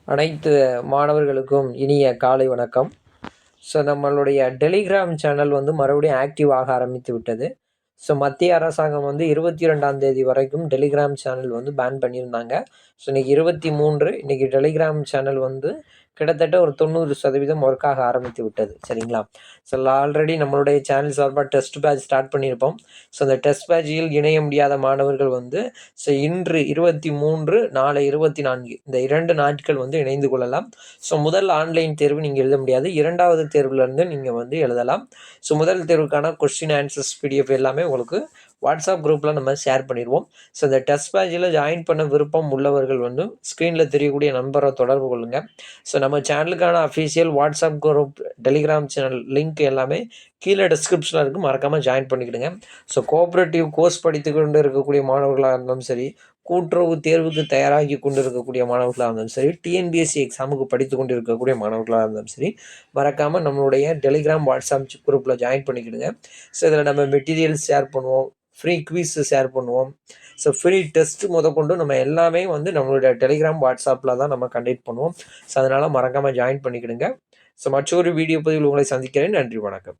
அனைத்து மாணவர்களுக்கும் இனிய காலை வணக்கம். ஸோ நம்மளுடைய டெலிகிராம் சேனல் வந்து மறுபடியும் ஆக்டிவ் ஆக ஆரம்பித்து விட்டது. ஸோ மத்திய அரசாங்கம் வந்து 22ஆம் தேதி வரைக்கும் டெலிகிராம் சேனல் வந்து பேன் பண்ணியிருந்தாங்க. ஸோ இன்னைக்கு 23, இன்னைக்கு டெலிகிராம் சேனல் வந்து கிட்டத்தட்ட ஒரு 90% ஒர்க் ஆக ஆரம்பித்து விட்டது. சரிங்களா? ஸோ ஆல்ரெடி நம்மளுடைய சேனல் சார்பாக டெஸ்ட் பேட்ச் ஸ்டார்ட் பண்ணியிருப்போம். ஸோ அந்த டெஸ்ட் பேட்சில் இணைய முடியாத மாணவர்கள் வந்து ஸோ இன்று 23, நாளை 24 இந்த 2 நாட்கள் வந்து இணைந்து கொள்ளலாம். ஸோ முதல் ஆன்லைன் தேர்வு நீங்கள் எழுத முடியாது. 2வது தேர்வுலேருந்து நீங்கள் வந்து எழுதலாம். ஸோ முதல் தேர்வுக்கான கொஸ்டின் ஆன்சர்ஸ் பிடிஎஃப் எல்லாமே உங்களுக்கு வாட்ஸ்அப் குரூப்பில் நம்ம ஷேர் பண்ணிடுவோம். ஸோ இந்த டெஸ்ட் பேட்சில் ஜாயின் பண்ண விருப்பம் உள்ளவர்கள் வந்து ஸ்க்ரீனில் தெரியக்கூடிய நம்பரை தொடர்பு கொள்ளுங்கள். ஸோ நம்ம சேனலுக்கான official WhatsApp group, Telegram channel link எல்லாமே கீழே டிஸ்கிரிப்ஷனில் இருக்குது. மறக்காமல் ஜாயின் பண்ணிக்கிடுங்க. ஸோ கோஆப்ரேட்டிவ் கோர்ஸ் படித்து கொண்டு இருக்கக்கூடிய மாணவர்களாக இருந்தாலும் சரி, கூட்டுறவு தேர்வுக்கு தயாராகி கொண்டு இருக்கக்கூடிய மாணவர்களாக இருந்தாலும் சரி, டிஎன்பிஎஸ்சி எக்ஸாமுக்கு படித்து கொண்டு இருக்கக்கூடிய மாணவர்களாக இருந்தாலும் சரி, மறக்காமல் நம்மளுடைய டெலிகிராம் வாட்ஸ்அப் குரூப்பில் ஜாயின் பண்ணிக்கிடுங்க. ஸோ இதில் நம்ம மெட்டீரியல்ஸ் ஷேர் பண்ணுவோம், ஃப்ரீ குவிஸ் ஷேர் பண்ணுவோம். ஸோ ஃப்ரீ டெஸ்ட் முதற்கொண்டு நம்ம எல்லாமே வந்து நம்மளுடைய டெலிகிராம் வாட்ஸ்அப்பில் தான் நம்ம கண்டக்ட் பண்ணுவோம். ஸோ அதனால் மறக்காமல் ஜாயின் பண்ணிக்கிடுங்க. ஸோ மற்றொரு வீடியோ பதிவில் உங்களை சந்திக்கிறேன். நன்றி, வணக்கம்.